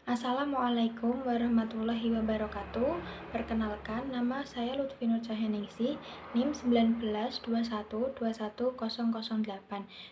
Assalamualaikum warahmatullahi wabarakatuh. Perkenalkan, nama saya Lutfi Nur Cahyaningsih, NIM 1921210008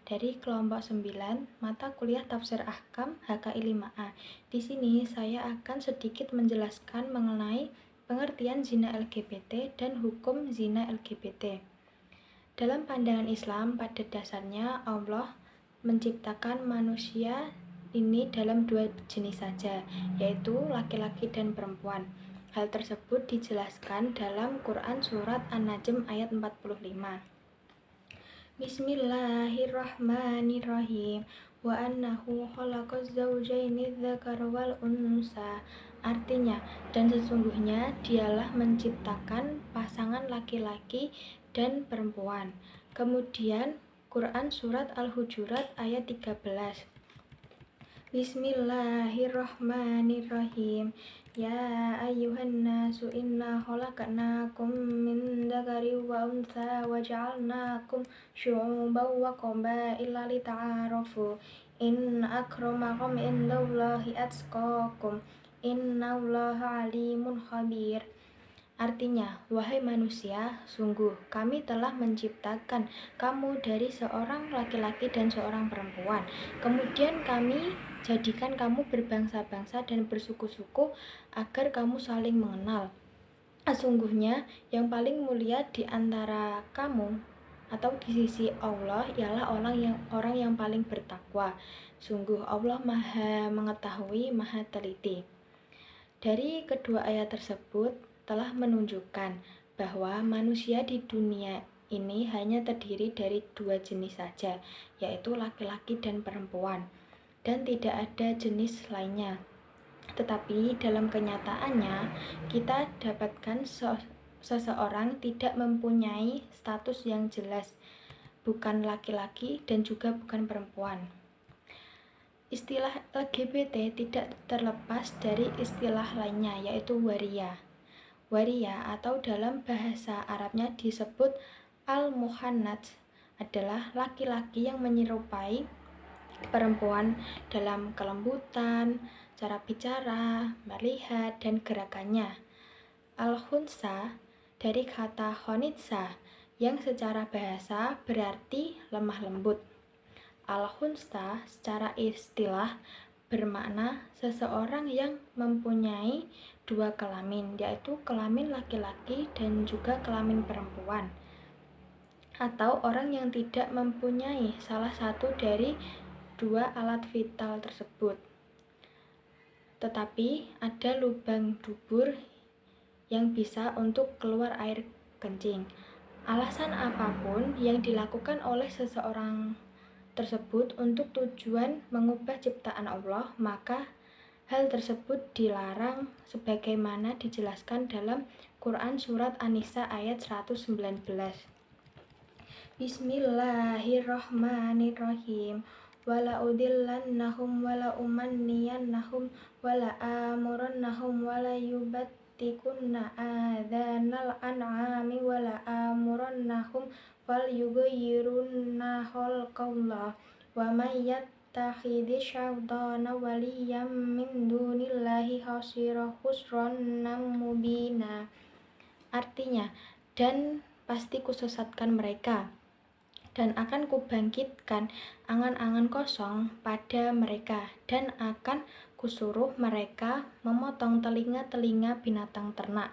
dari kelompok 9, mata kuliah Tafsir Ahkam HKI 5A. Di sini saya akan sedikit menjelaskan mengenai pengertian zina LGBT dan hukum zina LGBT. Dalam pandangan Islam, pada dasarnya Allah menciptakan manusia ini dalam dua jenis saja, yaitu laki-laki dan perempuan. Hal tersebut dijelaskan dalam Quran Surat An-Najm ayat 45. Bismillahirrahmanirrahim. Wa annahu khalaqaz zawjaini dzakara wal unsa. Artinya, dan sesungguhnya dialah menciptakan pasangan laki-laki dan perempuan. Kemudian Quran Surat Al-Hujurat ayat 13. Bismillahirrahmanirrahim. Ya ayyuhan nasu inna khalaqnakum min dzakari wa untha wa ja'alnakum syu'uban wa qabaila lita'arafu. Inna akramakum indallahi atqakum. Innallaha alimun khabir. Artinya, wahai manusia, sungguh kami telah menciptakan kamu dari seorang laki-laki dan seorang perempuan. Kemudian kami jadikan kamu berbangsa-bangsa dan bersuku-suku agar kamu saling mengenal. Sesungguhnya yang paling mulia di antara kamu atau di sisi Allah ialah orang yang paling bertakwa. Sungguh Allah Maha mengetahui, Maha teliti. Dari kedua ayat tersebut telah menunjukkan bahwa manusia di dunia ini hanya terdiri dari dua jenis saja, yaitu laki-laki dan perempuan, dan tidak ada jenis lainnya. Tetapi dalam kenyataannya, kita dapatkan seseorang tidak mempunyai status yang jelas, bukan laki-laki dan juga bukan perempuan. Istilah LGBT tidak terlepas dari istilah lainnya, yaitu waria. Waria atau dalam bahasa Arabnya disebut al-muhannats adalah laki-laki yang menyerupai perempuan dalam kelembutan, cara bicara, melihat, dan gerakannya. Al-khunsa dari kata khonitsa yang secara bahasa berarti lemah lembut. Al-khunsa secara istilah bermakna seseorang yang mempunyai dua kelamin, yaitu kelamin laki-laki dan juga kelamin perempuan, atau orang yang tidak mempunyai salah satu dari dua alat vital tersebut, tetapi ada lubang dubur yang bisa untuk keluar air kencing. Alasan apapun yang dilakukan oleh seseorang tersebut untuk tujuan mengubah ciptaan Allah, maka hal tersebut dilarang sebagaimana dijelaskan dalam Quran Surat An-Nisa ayat 119. Bismillahirrahmanirrahim. Wala udillannahum wala umanniyannahum wala amurannahum wala yubattikunna adhanal an'ami wala amurannahum wal yughayyirunna khalqallah wa may yattakhidhi syaitana waliyyan min dunillahi khusran mubina. Artinya, dan pasti kusesatkan mereka, dan akan kubangkitkan angan-angan kosong pada mereka, dan akan kusuruh mereka memotong telinga-telinga binatang ternak,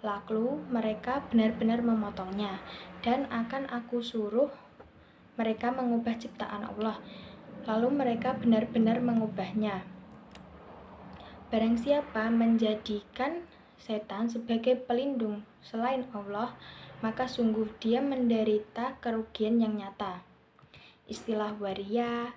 lalu mereka benar-benar memotongnya, dan akan aku suruh mereka mengubah ciptaan Allah, lalu mereka benar-benar mengubahnya. Barang siapa menjadikan setan sebagai pelindung selain Allah, maka sungguh dia menderita kerugian yang nyata. Istilah waria,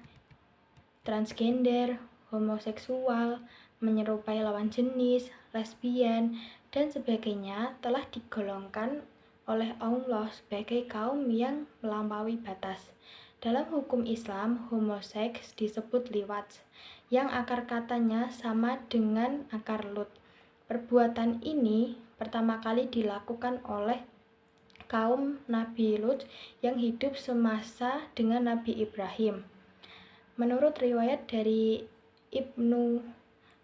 transgender, homoseksual, menyerupai lawan jenis, lesbian, dan sebagainya telah digolongkan oleh Allah sebagai kaum yang melampaui batas. Dalam hukum Islam, homoseks disebut liwat, yang akar katanya sama dengan akar lut. Perbuatan ini pertama kali dilakukan oleh kaum Nabi Lut yang hidup semasa dengan Nabi Ibrahim. Menurut riwayat dari Ibnu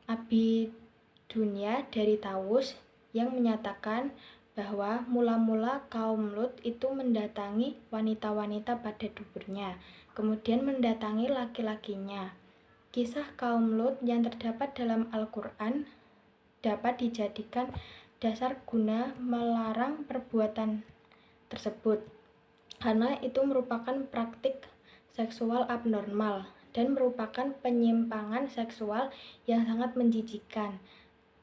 Abidunya dari Tawus yang menyatakan bahwa mula-mula kaum Lut itu mendatangi wanita-wanita pada duburnya, kemudian mendatangi laki-lakinya. Kisah kaum Lut yang terdapat dalam Al-Quran dapat dijadikan dasar guna melarang perbuatan tersebut, karena itu merupakan praktik seksual abnormal dan merupakan penyimpangan seksual yang sangat menjijikkan,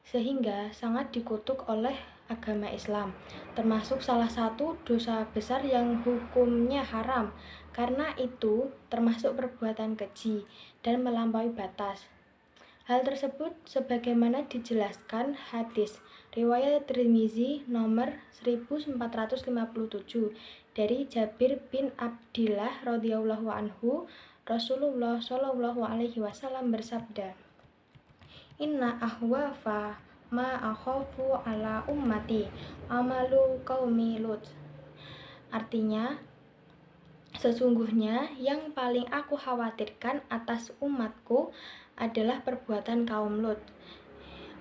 sehingga sangat dikutuk oleh agama Islam, termasuk salah satu dosa besar yang hukumnya haram, karena itu termasuk perbuatan keji dan melampaui batas. Hal tersebut sebagaimana dijelaskan hadis riwayat Tirmizi nomor 1457 dari Jabir bin Abdillah radhiyallahu anhu, Rasulullah shallallahu alaihi wasallam bersabda, "Inna ahwafa ma akhafu ala ummati amalu qaumi Lut." Artinya, sesungguhnya yang paling aku khawatirkan atas umatku adalah perbuatan kaum Lut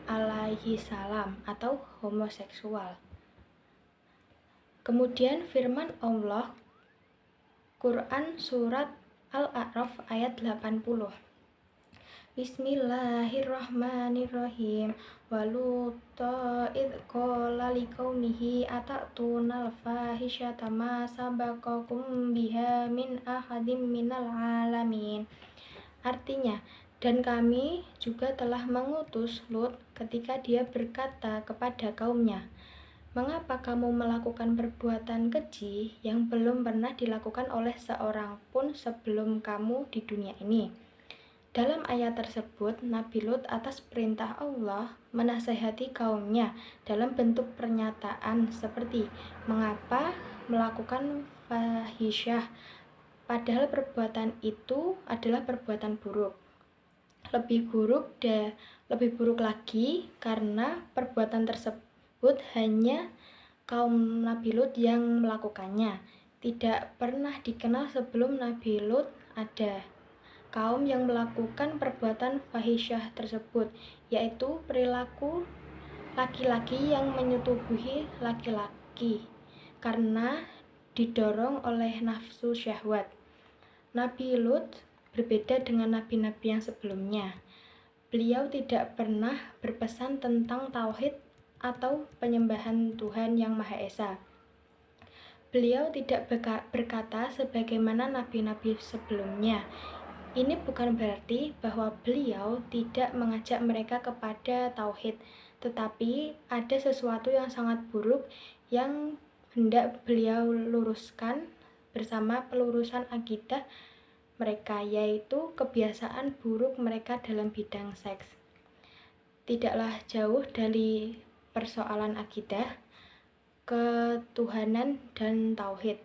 alaihi salam atau homoseksual. Kemudian firman Allah, Quran surat Al-A'raf ayat 80. Bismillahirrahmanirrahim. Waluta id qala liqaumihi atatuna al-fahisyata ma sabaqakum biha min ahadim minal alamin. Artinya, dan kami juga telah mengutus Lut ketika dia berkata kepada kaumnya, "Mengapa kamu melakukan perbuatan keji yang belum pernah dilakukan oleh seorang pun sebelum kamu di dunia ini?" Dalam ayat tersebut, Nabi Lut atas perintah Allah menasihati kaumnya dalam bentuk pernyataan seperti, "Mengapa melakukan fahisyah, padahal perbuatan itu adalah perbuatan buruk. Lebih buruk lagi karena perbuatan tersebut hanya kaum Nabi Lut yang melakukannya. Tidak pernah dikenal sebelum Nabi Lut ada kaum yang melakukan perbuatan fahisyah tersebut, yaitu perilaku laki-laki yang menyetubuhi laki-laki karena didorong oleh nafsu syahwat. Nabi Lut berbeda dengan nabi-nabi yang sebelumnya. Beliau tidak pernah berpesan tentang tauhid atau penyembahan Tuhan yang Maha Esa. Beliau tidak berkata sebagaimana nabi-nabi sebelumnya. Ini bukan berarti bahwa beliau tidak mengajak mereka kepada tauhid, tetapi ada sesuatu yang sangat buruk yang hendak beliau luruskan bersama pelurusan akidah mereka, yaitu kebiasaan buruk mereka dalam bidang seks. Tidaklah jauh dari persoalan akidah, ketuhanan, dan tauhid,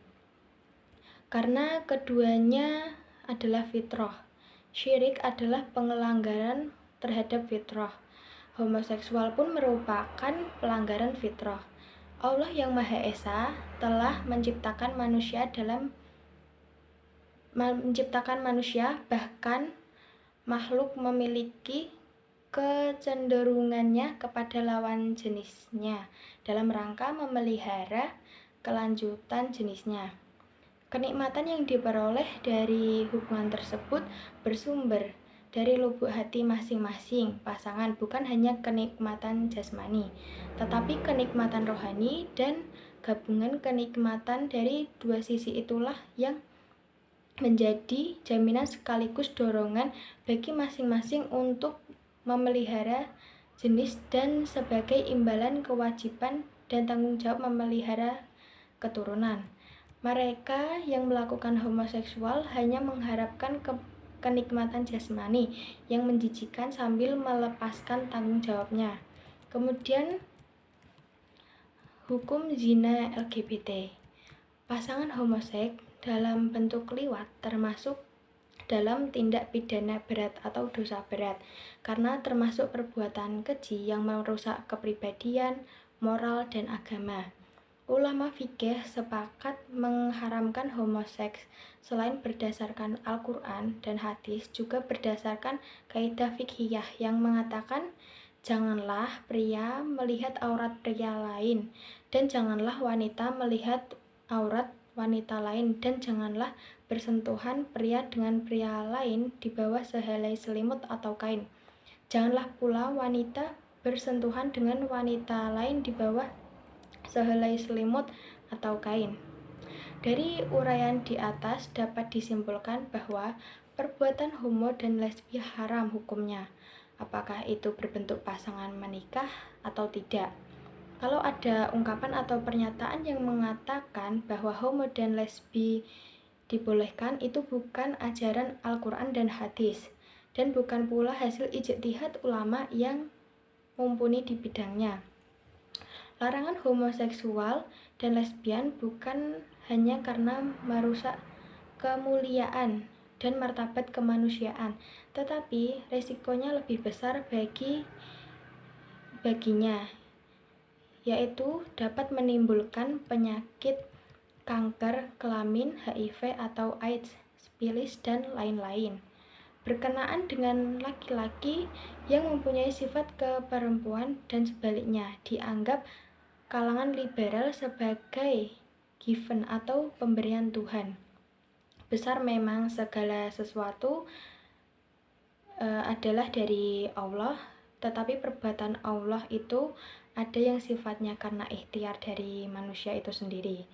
karena keduanya adalah fitrah. Syirik adalah pengelanggaran terhadap fitrah. Homoseksual pun merupakan pelanggaran fitrah. Allah yang Maha Esa telah menciptakan manusia, bahkan makhluk memiliki kecenderungannya kepada lawan jenisnya dalam rangka memelihara kelanjutan jenisnya. Kenikmatan yang diperoleh dari hubungan tersebut bersumber dari lubuk hati masing-masing pasangan, bukan hanya kenikmatan jasmani, tetapi kenikmatan rohani, dan gabungan kenikmatan dari dua sisi itulah yang menjadi jaminan sekaligus dorongan bagi masing-masing untuk memelihara jenis dan sebagai imbalan kewajiban dan tanggung jawab memelihara keturunan. Mereka yang melakukan homoseksual hanya mengharapkan kenikmatan jasmani yang menjijikan sambil melepaskan tanggung jawabnya. Kemudian, hukum zina LGBT. Pasangan homoseks dalam bentuk liwat termasuk dalam tindak pidana berat atau dosa berat, karena termasuk perbuatan keji yang merusak kepribadian, moral, dan agama. Ulama fikih sepakat mengharamkan homoseks selain berdasarkan Al-Quran dan hadis, juga berdasarkan kaidah fikhiyah yang mengatakan janganlah pria melihat aurat pria lain, dan janganlah wanita melihat aurat wanita lain, dan janganlah bersentuhan pria dengan pria lain di bawah sehelai selimut atau kain. Janganlah pula wanita bersentuhan dengan wanita lain di bawah sehelai selimut atau kain. Dari uraian di atas dapat disimpulkan bahwa perbuatan homo dan lesbi haram hukumnya, apakah itu berbentuk pasangan menikah atau tidak. Kalau ada ungkapan atau pernyataan yang mengatakan bahwa homo dan lesbi dibolehkan, itu bukan ajaran Al-Quran dan hadis, dan bukan pula hasil ijtihad ulama yang mumpuni di bidangnya. Larangan homoseksual dan lesbian bukan hanya karena merusak kemuliaan dan martabat kemanusiaan, tetapi resikonya lebih besar baginya, yaitu dapat menimbulkan penyakit kanker kelamin, HIV atau AIDS, sifilis, dan lain-lain. Berkenaan dengan laki-laki yang mempunyai sifat keperempuan dan sebaliknya, dianggap kalangan liberal sebagai given atau pemberian Tuhan. Besar memang segala sesuatu adalah dari Allah, tetapi perbuatan Allah itu ada yang sifatnya karena ikhtiar dari manusia itu sendiri.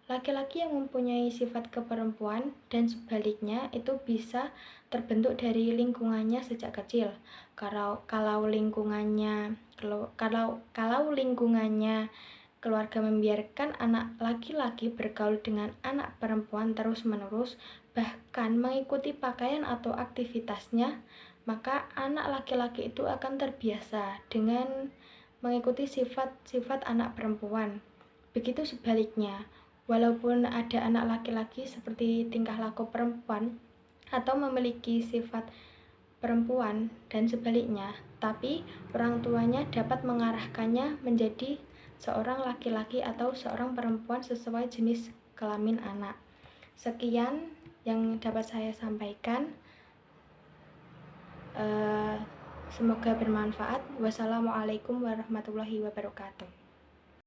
Laki-laki yang mempunyai sifat keperempuan dan sebaliknya itu bisa terbentuk dari lingkungannya sejak kecil. Kalau lingkungannya keluarga membiarkan anak laki-laki bergaul dengan anak perempuan terus-menerus, bahkan mengikuti pakaian atau aktivitasnya, maka anak laki-laki itu akan terbiasa dengan mengikuti sifat-sifat anak perempuan. Begitu sebaliknya, walaupun ada anak laki-laki seperti tingkah laku perempuan atau memiliki sifat perempuan dan sebaliknya, tapi orang tuanya dapat mengarahkannya menjadi seorang laki-laki atau seorang perempuan sesuai jenis kelamin anak. Sekian yang dapat saya sampaikan. Semoga bermanfaat. Wassalamualaikum warahmatullahi wabarakatuh.